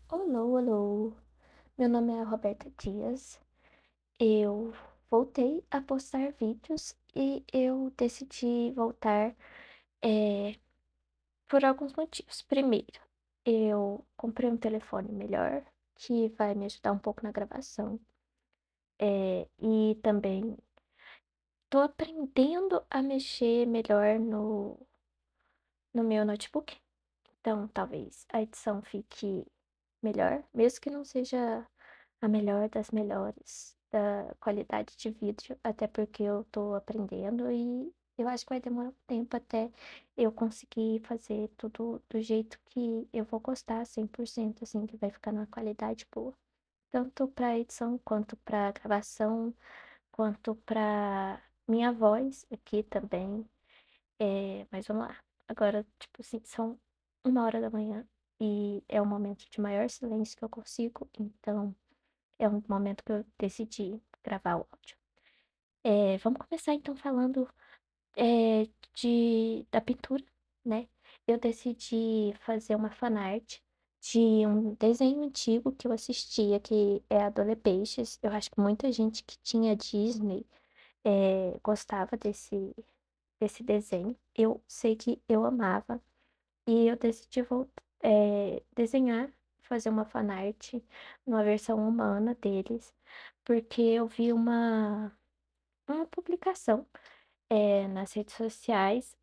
Olá, alô. Meu nome é Roberta Dias. Eu voltei a postar vídeos e eu decidi voltar por alguns motivos. Primeiro, eu comprei um telefone melhor que vai me ajudar um pouco na gravação. E também tô aprendendo a mexer melhor no meu notebook. Então, talvez a edição fique melhor, mesmo que não seja a melhor das melhores da qualidade de vídeo, até porque eu tô aprendendo e eu acho que vai demorar um tempo até eu conseguir fazer tudo do jeito que eu vou gostar 100%, assim, que vai ficar numa qualidade boa. Tanto para edição, quanto para gravação, quanto para minha voz aqui também. Mas vamos lá. Agora, tipo assim, são 1 hora da manhã e é o momento de maior silêncio que eu consigo, então é um momento que eu decidi gravar o áudio. Vamos começar então falando da pintura, né? Eu decidi fazer uma fanart de um desenho antigo que eu assistia, que é a Dole Peixes. Eu acho que muita gente que tinha Disney gostava desse desenho. Eu sei que eu amava. E eu decidi desenhar, fazer uma fanart numa versão humana deles, porque eu vi uma publicação nas redes sociais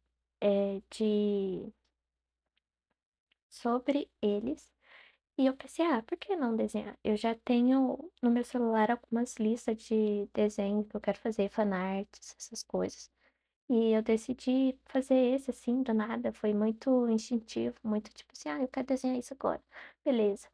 sobre eles. E eu pensei, por que não desenhar? Eu já tenho no meu celular algumas listas de desenhos que eu quero fazer, fanarts, essas coisas. E eu decidi fazer esse assim, do nada. Foi muito instintivo, muito tipo assim, eu quero desenhar isso agora. Beleza.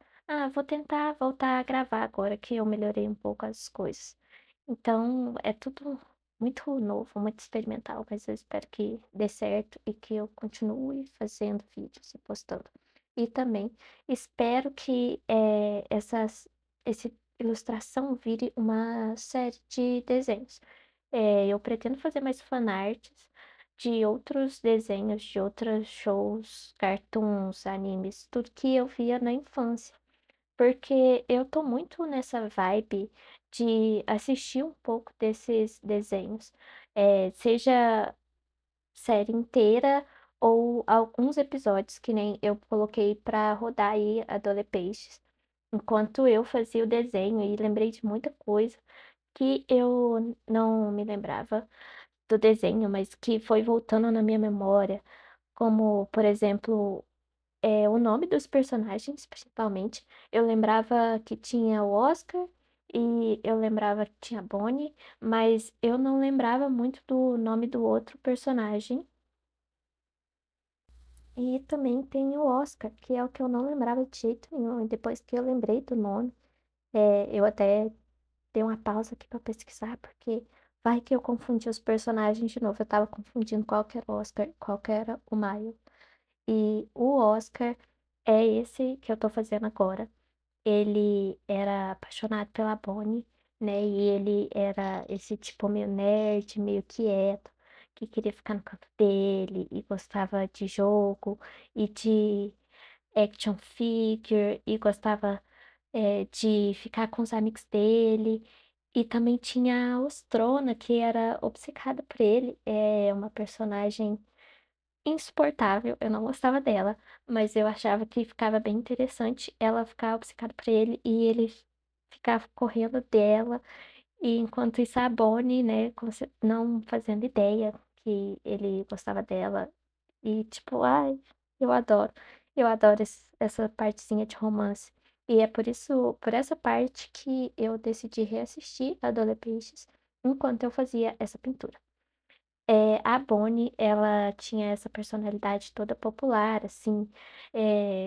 Vou tentar voltar a gravar agora que eu melhorei um pouco as coisas. Então, é tudo muito novo, muito experimental, mas eu espero que dê certo e que eu continue fazendo vídeos e postando. E também espero que essa ilustração vire uma série de desenhos. Eu pretendo fazer mais fanarts de outros desenhos, de outros shows, cartoons, animes, tudo que eu via na infância. Porque eu tô muito nessa vibe de assistir um pouco desses desenhos. Seja série inteira ou alguns episódios que nem eu coloquei pra rodar aí a Dole Peixes. Enquanto eu fazia o desenho e lembrei de muita coisa que eu não me lembrava do desenho, mas que foi voltando na minha memória, como, por exemplo, o nome dos personagens, principalmente. Eu lembrava que tinha o Oscar e eu lembrava que tinha a Bonnie, mas eu não lembrava muito do nome do outro personagem. E também tem o Oscar, que é o que eu não lembrava de jeito nenhum. E depois que eu lembrei do nome, eu até dei uma pausa aqui pra pesquisar, porque vai que eu confundi os personagens de novo. Eu tava confundindo qual que era o Oscar, qual que era o Miles. E o Oscar é esse que eu tô fazendo agora. Ele era apaixonado pela Bonnie, né? E ele era esse tipo meio nerd, meio quieto, que queria ficar no canto dele e gostava de jogo e de action figure e gostava de ficar com os amigos dele. E também tinha a Ostrona, que era obcecada por ele. É uma personagem insuportável, eu não gostava dela, mas eu achava que ficava bem interessante ela ficar obcecada por ele e ele ficar correndo dela. E enquanto isso, a Bonnie, né, não fazendo ideia que ele gostava dela. E tipo, ai, eu adoro. Eu adoro essa partezinha de romance. E é por essa parte que eu decidi reassistir Adolescentes enquanto eu fazia essa pintura. A Bonnie, ela tinha essa personalidade toda popular, assim,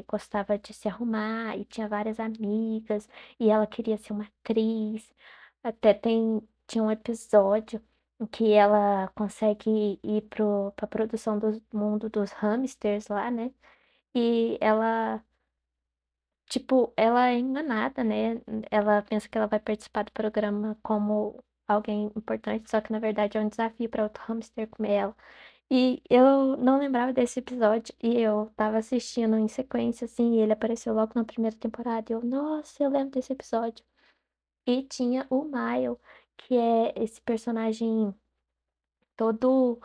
gostava de se arrumar e tinha várias amigas, e ela queria ser uma atriz. Tinha um episódio em que ela consegue ir pra produção do mundo dos hamsters lá, né? E ela, tipo, ela é enganada, né? Ela pensa que ela vai participar do programa como alguém importante, só que na verdade é um desafio para outro hamster comer ela. E eu não lembrava desse episódio e eu estava assistindo em sequência, assim, e ele apareceu logo na primeira temporada. E eu, nossa, eu lembro desse episódio. E tinha o Mile, que é esse personagem todo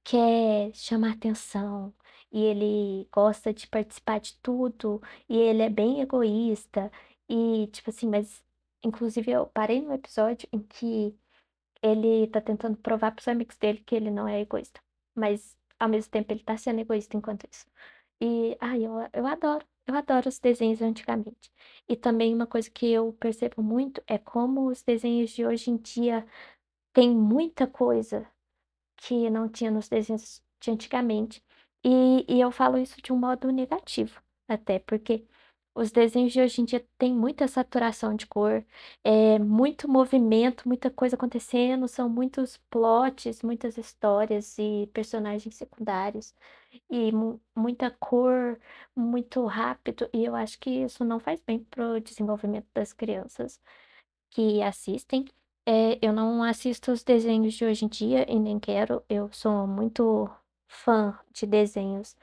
quer chamar atenção e ele gosta de participar de tudo e ele é bem egoísta e tipo assim, mas inclusive eu parei no episódio em que ele tá tentando provar pros amigos dele que ele não é egoísta, mas ao mesmo tempo ele tá sendo egoísta enquanto isso. E ai, eu adoro os desenhos antigamente. E também uma coisa que eu percebo muito é como os desenhos de hoje em dia têm muita coisa que não tinha nos desenhos de antigamente. E eu falo isso de um modo negativo, até, porque os desenhos de hoje em dia têm muita saturação de cor, muito movimento, muita coisa acontecendo, são muitos plots, muitas histórias e personagens secundários, e muita cor, muito rápido, e eu acho que isso não faz bem pro desenvolvimento das crianças que assistem. Eu não assisto os desenhos de hoje em dia e nem quero. Eu sou muito fã de desenhos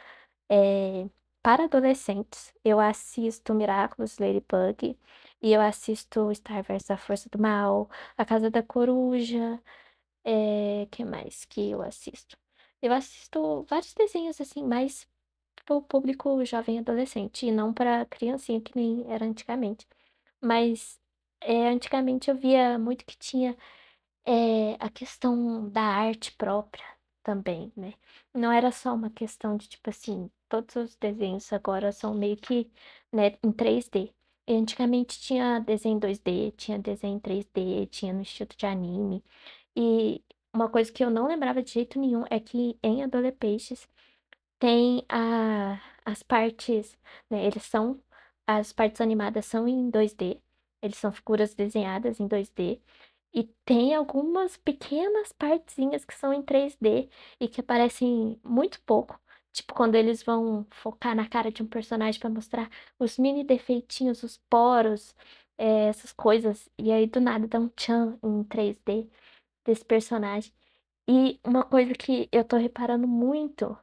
é, para adolescentes. Eu assisto Miraculous, Ladybug e eu assisto Star vs a Força do Mal, A Casa da Coruja. Que mais que eu assisto? Eu assisto vários desenhos assim, mais para o público jovem e adolescente, e não para criancinha, que nem era antigamente. Mas antigamente eu via muito que tinha a questão da arte própria também, né? Não era só uma questão de, tipo assim, todos os desenhos agora são meio que, né, em 3D. E antigamente tinha desenho 2D, tinha desenho em 3D, tinha no estilo de anime. E uma coisa que eu não lembrava de jeito nenhum é que em Adolepeixes tem as partes, né? As partes animadas são em 2D, eles são figuras desenhadas em 2D, e tem algumas pequenas partezinhas que são em 3D e que aparecem muito pouco. Tipo, quando eles vão focar na cara de um personagem para mostrar os mini defeitinhos, os poros, essas coisas. E aí do nada dá um tchan em 3D desse personagem. E uma coisa que eu tô reparando muito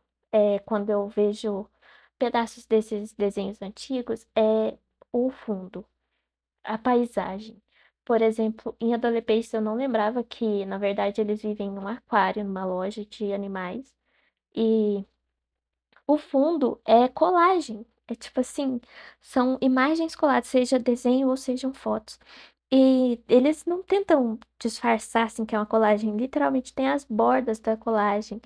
quando eu vejo pedaços desses desenhos antigos é o fundo, a paisagem. Por exemplo, em Adolescência eu não lembrava que, na verdade, eles vivem num aquário, numa loja de animais. E o fundo é colagem. É tipo assim, são imagens coladas, seja desenho ou sejam fotos. E eles não tentam disfarçar assim que é uma colagem, literalmente tem as bordas da colagem.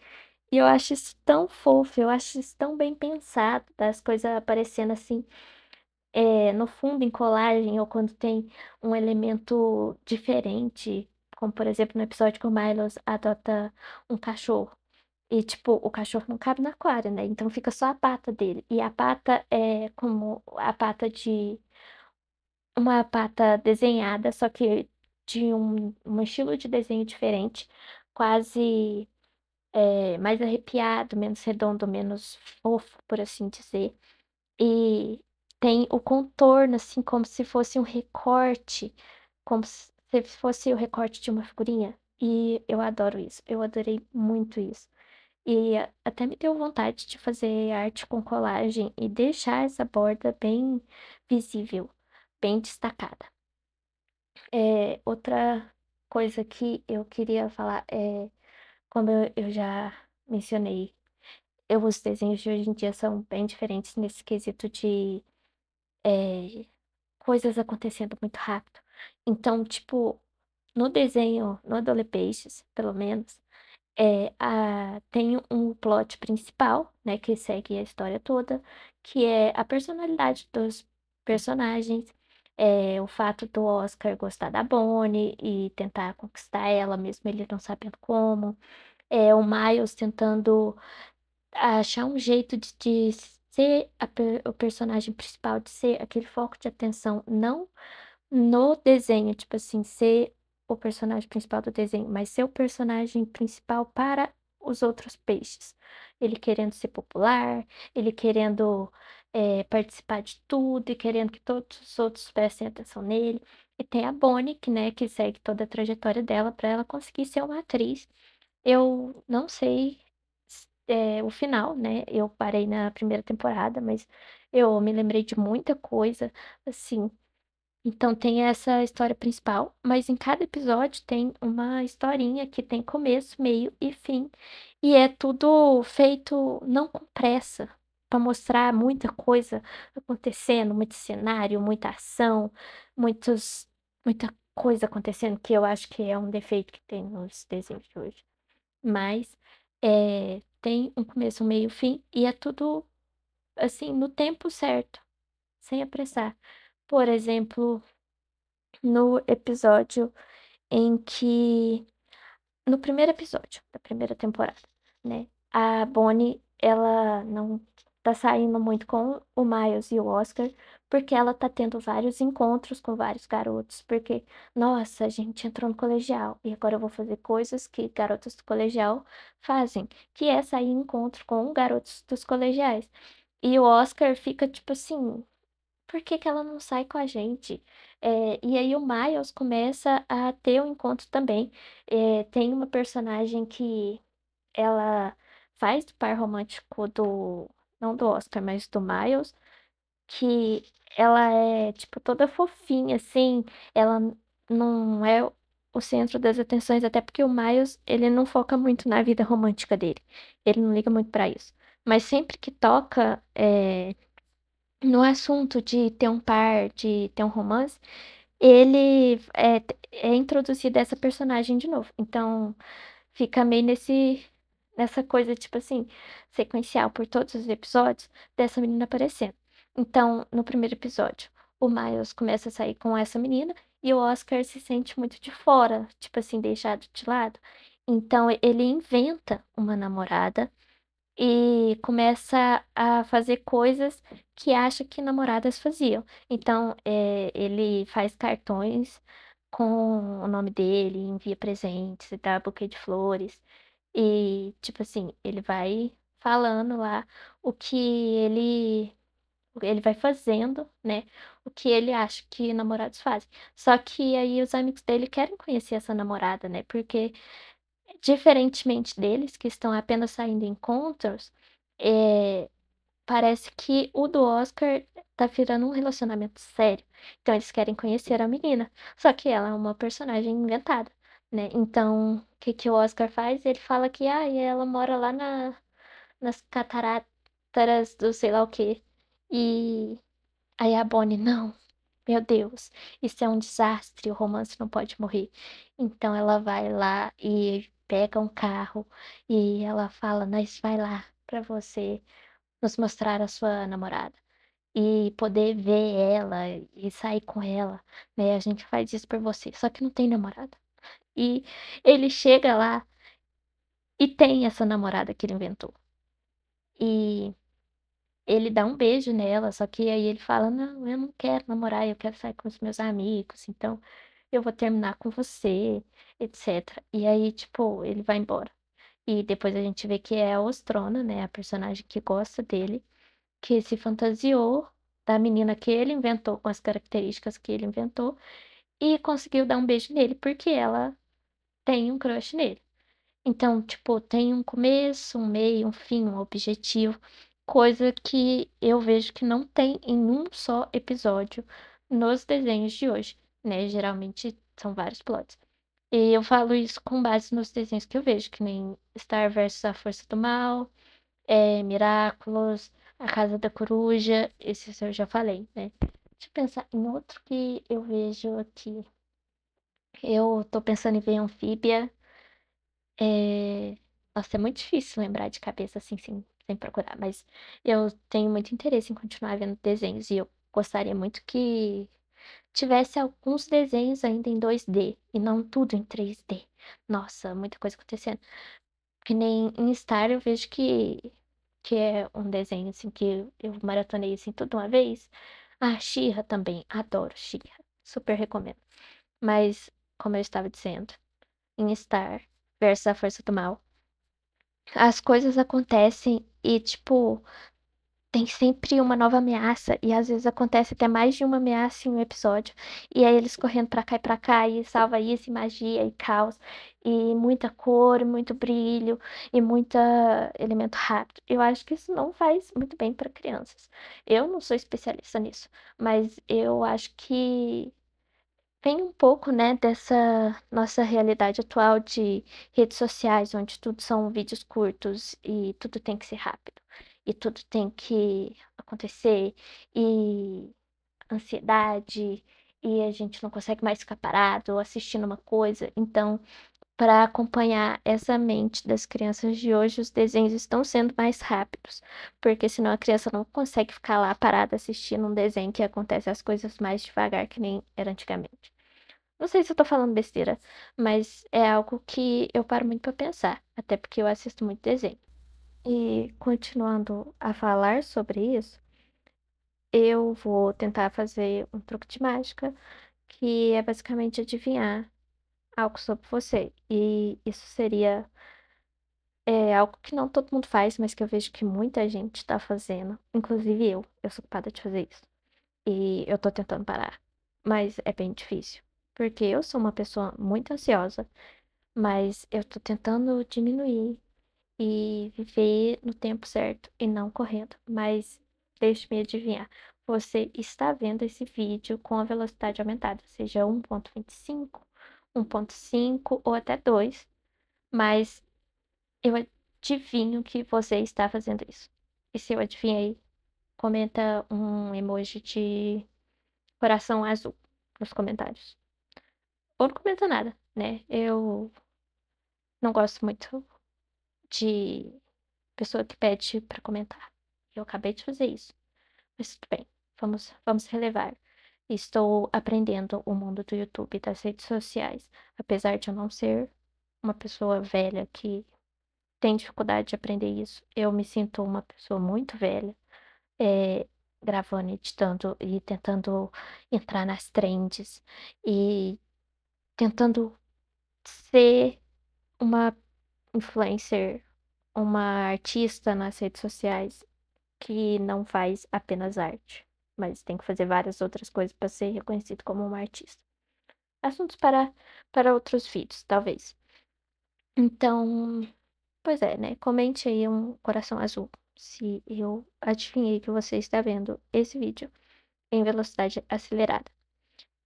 E eu acho isso tão fofo, eu acho isso tão bem pensado, das coisas aparecendo assim, no fundo em colagem, ou quando tem um elemento diferente, como por exemplo no episódio que o Milos adota um cachorro. E, tipo, o cachorro não cabe no aquário, né? Então fica só a pata dele. E a pata é como a pata de uma pata desenhada, só que de um estilo de desenho diferente, quase mais arrepiado, menos redondo, menos fofo, por assim dizer. E tem o contorno, assim, como se fosse um recorte, como se fosse o recorte de uma figurinha. E eu adoro isso, eu adorei muito isso. E até me deu vontade de fazer arte com colagem e deixar essa borda bem visível, bem destacada. Outra coisa que eu queria falar é, como eu já mencionei, os desenhos de hoje em dia são bem diferentes nesse quesito de é, coisas acontecendo muito rápido. Então, tipo, no desenho, no Adolescentes, pelo menos, tem um plot principal, né, que segue a história toda, que é a personalidade dos personagens, o fato do Oscar gostar da Bonnie e tentar conquistar ela, mesmo ele não sabendo como, o Miles tentando achar um jeito de ser o personagem principal, de ser aquele foco de atenção, não no desenho, tipo assim, ser o personagem principal do desenho, mas ser o personagem principal para os outros peixes. Ele querendo ser popular, ele querendo participar de tudo e querendo que todos os outros prestem atenção nele. E tem a Bonnie, que, né, que segue toda a trajetória dela para ela conseguir ser uma atriz. Eu não sei o final, né? Eu parei na primeira temporada, mas eu me lembrei de muita coisa, assim. Então tem essa história principal, mas em cada episódio tem uma historinha que tem começo, meio e fim. E é tudo feito não com pressa, para mostrar muita coisa acontecendo, muito cenário, muita ação, muitos, muita coisa acontecendo, que eu acho que é um defeito que tem nos desenhos de hoje. Mas tem um começo, um meio, fim, e é tudo assim, no tempo certo, sem apressar. Por exemplo, no episódio em que. No primeiro episódio da primeira temporada, né? A Bonnie, ela não tá saindo muito com o Miles e o Oscar, porque ela tá tendo vários encontros com vários garotos. Porque, nossa, a gente entrou no colegial e agora eu vou fazer coisas que garotos do colegial fazem, que é sair em encontro com garotos dos colegiais. E o Oscar fica tipo assim. Por que que ela não sai com a gente? E aí o Miles começa a ter um encontro também. Tem uma personagem que ela faz do par romântico do, não do Oscar, mas do Miles, que ela é, tipo, toda fofinha, assim. Ela não é o centro das atenções, até porque o Miles, ele não foca muito na vida romântica dele. Ele não liga muito pra isso. Mas sempre que toca, no assunto de ter um par, de ter um romance, ele é introduzido essa personagem de novo. Então, fica meio nessa coisa, tipo assim, sequencial por todos os episódios dessa menina aparecendo. Então, no primeiro episódio, o Miles começa a sair com essa menina e o Oscar se sente muito de fora, tipo assim, deixado de lado. Então, ele inventa uma namorada e começa a fazer coisas que acha que namoradas faziam. Então, ele faz cartões com o nome dele, envia presentes e dá buquê de flores. E, tipo assim, ele vai falando lá o que ele vai fazendo, né? O que ele acha que namorados fazem. Só que aí os amigos dele querem conhecer essa namorada, né? Porque diferentemente deles, que estão apenas saindo em encontros, é, parece que o do Oscar tá virando um relacionamento sério. Então eles querem conhecer a menina. Só que ela é uma personagem inventada, né? Então, o que que o Oscar faz? Ele fala que ela mora lá nas cataratas do sei lá o quê. E aí a Bonnie, não. Meu Deus, isso é um desastre, o romance não pode morrer. Então ela vai lá e pega um carro e ela fala: Nós vai lá pra você nos mostrar a sua namorada e poder ver ela e sair com ela, né? A gente faz isso por você. Só que não tem namorada. E ele chega lá e tem essa namorada que ele inventou. E ele dá um beijo nela, só que aí ele fala: Não, eu não quero namorar, eu quero sair com os meus amigos, então eu vou terminar com você, etc. E aí, tipo, ele vai embora. E depois a gente vê que é a Ostrona, né, a personagem que gosta dele, que se fantasiou da menina que ele inventou, com as características que ele inventou, e conseguiu dar um beijo nele, porque ela tem um crush nele. Então, tipo, tem um começo, um meio, um fim, um objetivo, coisa que eu vejo que não tem em um só episódio nos desenhos de hoje, né? Geralmente são vários plots. E eu falo isso com base nos desenhos que eu vejo, que nem Star versus a Força do Mal, Miraculous, A Casa da Coruja, esses eu já falei, né? Deixa eu pensar em outro que eu vejo aqui. Eu tô pensando em ver Anfíbia. É... Nossa, é muito difícil lembrar de cabeça assim, sem procurar, mas eu tenho muito interesse em continuar vendo desenhos e eu gostaria muito que tivesse alguns desenhos ainda em 2D e não tudo em 3D. Nossa, muita coisa acontecendo. Que nem em Star eu vejo que é um desenho assim que eu maratonei assim tudo uma vez. Ah, She-Ra também, adoro She-Ra, super recomendo. Mas, como eu estava dizendo, em Star versus a Força do Mal, as coisas acontecem e, tipo, tem sempre uma nova ameaça, e às vezes acontece até mais de uma ameaça em um episódio. E aí eles correndo pra cá, e salva isso, e magia, e caos, e muita cor, muito brilho, e muita elemento rápido. Eu acho que isso não faz muito bem para crianças. Eu não sou especialista nisso, mas eu acho que tem um pouco, né, dessa nossa realidade atual de redes sociais, onde tudo são vídeos curtos e tudo tem que ser rápido, e tudo tem que acontecer, e ansiedade, e a gente não consegue mais ficar parado assistindo uma coisa. Então, para acompanhar essa mente das crianças de hoje, os desenhos estão sendo mais rápidos, porque senão a criança não consegue ficar lá parada assistindo um desenho que acontece as coisas mais devagar, que nem era antigamente. Não sei se eu tô falando besteira, mas é algo que eu paro muito pra pensar, até porque eu assisto muito desenho. E continuando a falar sobre isso, eu vou tentar fazer um truque de mágica, que é basicamente adivinhar algo sobre você. E isso seria algo que não todo mundo faz, mas que eu vejo que muita gente tá fazendo, inclusive eu. Eu sou culpada de fazer isso. E eu tô tentando parar, mas é bem difícil, porque eu sou uma pessoa muito ansiosa. Mas eu tô tentando diminuir e viver no tempo certo e não correndo. Mas deixe-me adivinhar. Você está vendo esse vídeo com a velocidade aumentada, seja 1.25, 1.5 ou até 2. Mas eu adivinho que você está fazendo isso. E se eu adivinhei, comenta um emoji de coração azul nos comentários. Ou não comenta nada, né? Eu não gosto muito de pessoa que pede pra comentar. Eu acabei de fazer isso. Mas tudo bem, vamos relevar. Estou aprendendo o mundo do YouTube e das redes sociais. Apesar de eu não ser uma pessoa velha que tem dificuldade de aprender isso, eu me sinto uma pessoa muito velha, é, gravando, editando e tentando entrar nas trends e tentando ser uma influencer, uma artista nas redes sociais que não faz apenas arte, mas tem que fazer várias outras coisas para ser reconhecido como uma artista. Assuntos para outros vídeos, talvez. Então, pois é, né? Comente aí um coração azul se eu adivinhei que você está vendo esse vídeo em velocidade acelerada.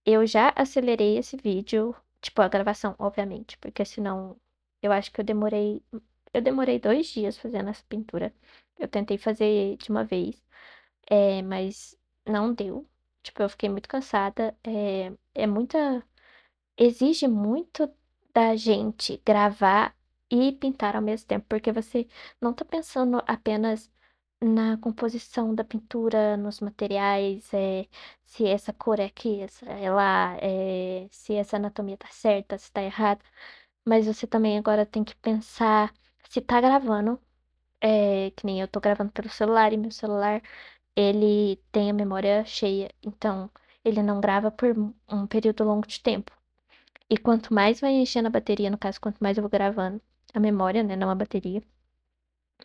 Eu já acelerei esse vídeo, tipo a gravação, obviamente, porque senão eu acho que eu demorei 2 dias fazendo essa pintura. Eu tentei fazer de uma vez, mas não deu. Tipo, eu fiquei muito cansada. Exige muito da gente gravar e pintar ao mesmo tempo, porque você não tá pensando apenas na composição da pintura, nos materiais, se essa cor é aqui, essa é lá, se essa anatomia tá certa, se tá errada. Mas você também agora tem que pensar se tá gravando, que nem eu tô gravando pelo celular, e meu celular ele tem a memória cheia, então ele não grava por um período longo de tempo. E quanto mais vai enchendo a bateria, no caso, quanto mais eu vou gravando a memória, né, não a bateria,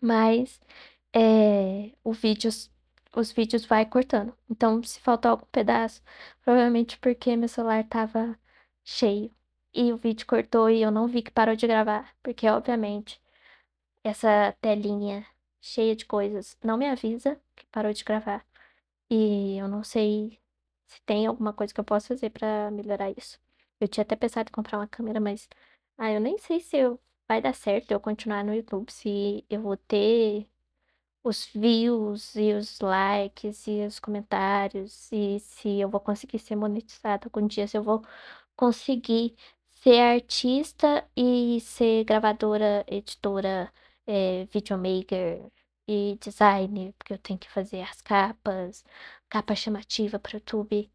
mais os vídeos vai cortando. Então, se faltar algum pedaço, provavelmente porque meu celular tava cheio e o vídeo cortou e eu não vi que parou de gravar, porque obviamente essa telinha cheia de coisas não me avisa que parou de gravar. E eu não sei se tem alguma coisa que eu possa fazer pra melhorar isso. Eu tinha até pensado em comprar uma câmera, mas eu nem sei se vai dar certo eu continuar no YouTube, se eu vou ter os views e os likes e os comentários, e se eu vou conseguir ser monetizada algum dia, se eu vou conseguir ser artista e ser gravadora, editora, videomaker e designer, porque eu tenho que fazer as capas, capa chamativa para o YouTube,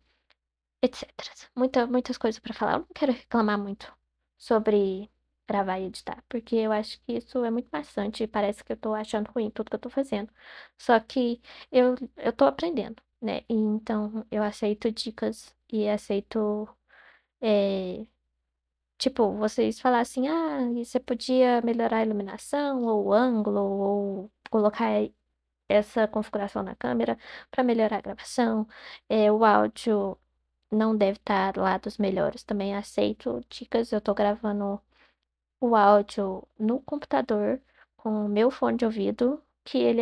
etc. Muitas coisas para falar. Eu não quero reclamar muito sobre gravar e editar, porque eu acho que isso é muito maçante e parece que eu tô achando ruim tudo que eu tô fazendo. Só que eu tô aprendendo, né? E então eu aceito dicas e aceito. é, Tipo, vocês falassem, e você podia melhorar a iluminação, ou o ângulo, ou colocar essa configuração na câmera para melhorar a gravação. O áudio não deve estar lá dos melhores. Também aceito dicas. Eu tô gravando o áudio no computador com o meu fone de ouvido, que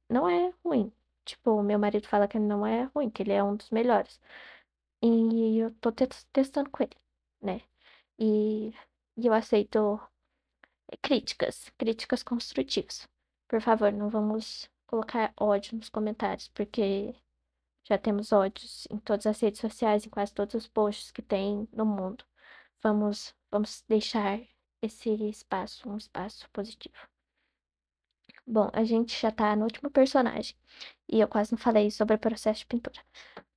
não é ruim. Tipo, meu marido fala que ele não é ruim, que ele é um dos melhores. E eu tô testando com ele, né? E, e eu aceito críticas construtivas. Por favor, não vamos colocar ódio nos comentários, porque já temos ódios em todas as redes sociais, em quase todos os posts que tem no mundo. Vamos deixar esse espaço um espaço positivo. Bom, a gente já tá no último personagem e eu quase não falei sobre o processo de pintura.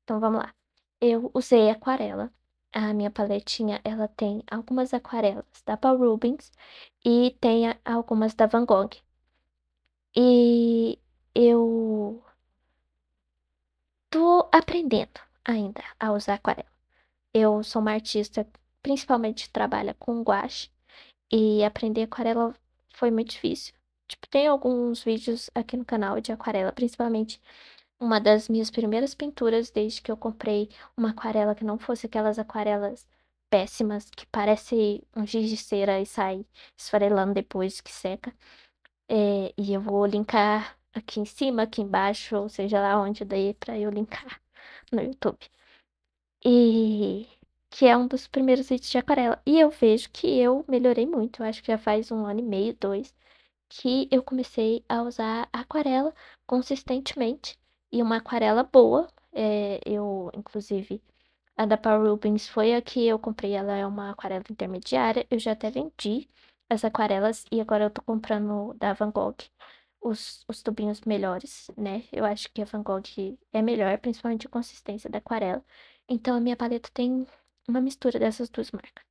Então vamos lá. Eu usei aquarela. A minha paletinha, ela tem algumas aquarelas da Paul Rubens e tem algumas da Van Gogh. E eu tô aprendendo ainda a usar aquarela. Eu sou uma artista, principalmente trabalha com gouache, e aprender aquarela foi muito difícil. Tipo, tem alguns vídeos aqui no canal de aquarela, principalmente uma das minhas primeiras pinturas, desde que eu comprei uma aquarela que não fosse aquelas aquarelas péssimas, que parece um giz de cera e sai esfarelando depois que seca. E eu vou linkar aqui em cima, aqui embaixo, ou seja lá onde daí pra eu linkar no YouTube. E que é um dos primeiros vídeos de aquarela. E eu vejo que eu melhorei muito. Eu acho que já faz 1 ano e meio, 2, que eu comecei a usar aquarela consistentemente. E uma aquarela boa. Inclusive, a da Paul Rubens foi a que eu comprei. Ela é uma aquarela intermediária. Eu já até vendi as aquarelas e agora eu tô comprando da Van Gogh os tubinhos melhores, né? Eu acho que a Van Gogh é melhor, principalmente a consistência da aquarela. Então a minha paleta tem uma mistura dessas duas marcas.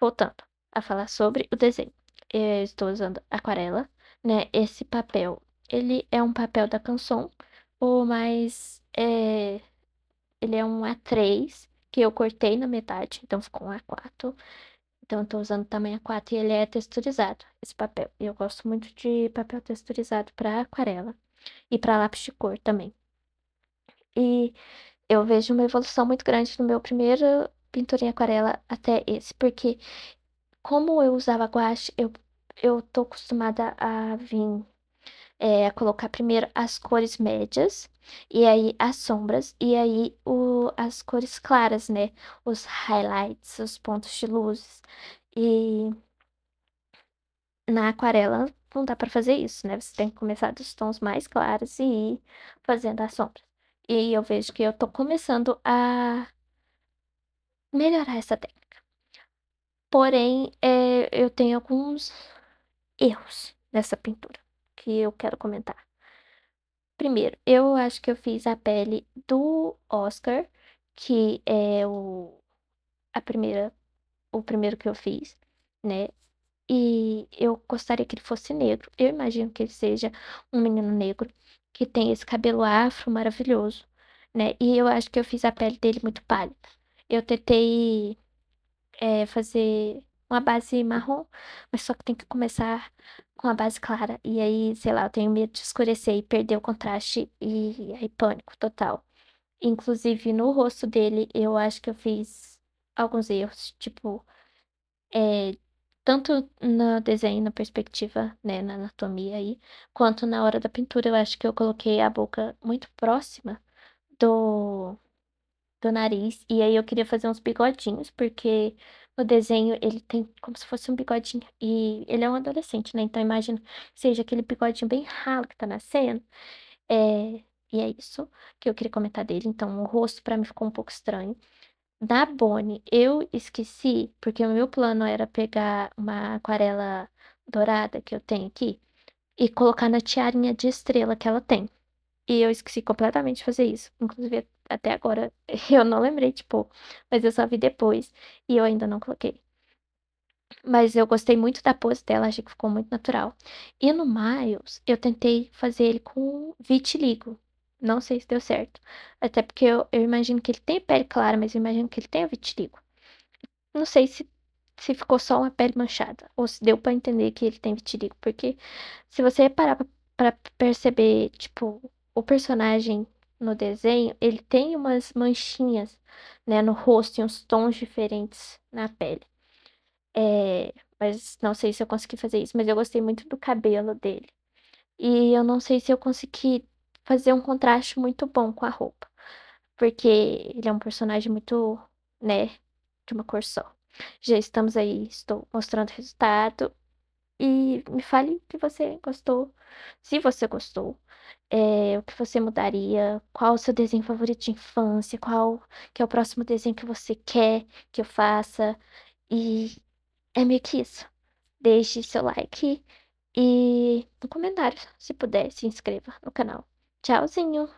Voltando a falar sobre o desenho. Eu estou usando aquarela, né? Esse papel, ele é um papel da Canson, ou mais ele é um A3 que eu cortei na metade, então ficou um A4. Então eu tô usando tamanho A4 e ele é texturizado, esse papel. E eu gosto muito de papel texturizado para aquarela e para lápis de cor também. E eu vejo uma evolução muito grande no meu primeiro pintura em aquarela até esse, porque como eu usava guache, eu tô acostumada a vir a colocar primeiro as cores médias, e aí as sombras, e aí as cores claras, né? Os highlights, os pontos de luz. E na aquarela não dá pra fazer isso, né? Você tem que começar dos tons mais claros e ir fazendo as sombras. E eu vejo que eu tô começando a melhorar essa técnica. Porém, eu tenho alguns erros nessa pintura que eu quero comentar. Primeiro, eu acho que eu fiz a pele do Oscar, que é a primeira, o primeiro que eu fiz, né? E eu gostaria que ele fosse negro. Eu imagino que ele seja um menino negro que tem esse cabelo afro maravilhoso, né? E eu acho que eu fiz a pele dele muito pálida. Eu tentei fazer uma base marrom, mas só que tem que começar com a base clara. E aí, sei lá, eu tenho medo de escurecer e perder o contraste e aí pânico total. Inclusive, no rosto dele, eu acho que eu fiz alguns erros, tipo, é, tanto no desenho, na perspectiva, né, na anatomia aí, quanto na hora da pintura, eu acho que eu coloquei a boca muito próxima do, do nariz, e aí eu queria fazer uns bigodinhos, porque no desenho ele tem como se fosse um bigodinho, e ele é um adolescente, né, então imagino que seja aquele bigodinho bem ralo que tá nascendo, é, e é isso que eu queria comentar dele, então o rosto pra mim ficou um pouco estranho. Da Bonnie, eu esqueci, porque o meu plano era pegar uma aquarela dourada que eu tenho aqui e colocar na tiarinha de estrela que ela tem. E eu esqueci completamente de fazer isso. Inclusive, até agora eu não lembrei, tipo, mas eu só vi depois e eu ainda não coloquei. Mas eu gostei muito da pose dela, achei que ficou muito natural. E no Miles, eu tentei fazer ele com vitiligo. Não sei se deu certo. Até porque eu imagino que ele tem pele clara, mas eu imagino que ele tenha vitiligo. Não sei se ficou só uma pele manchada ou se deu pra entender que ele tem vitiligo, porque se você reparar pra perceber, tipo, o personagem no desenho, ele tem umas manchinhas, né, no rosto e uns tons diferentes na pele. Mas não sei se eu consegui fazer isso, mas eu gostei muito do cabelo dele. E eu não sei se eu consegui fazer um contraste muito bom com a roupa, porque ele é um personagem muito, né, de uma cor só. Já estamos aí, estou mostrando o resultado. E me fale o que você gostou, se você gostou, o que você mudaria, qual o seu desenho favorito de infância, qual que é o próximo desenho que você quer que eu faça. E é meio que isso. Deixe seu like e no comentário, se puder, se inscreva no canal. Tchauzinho!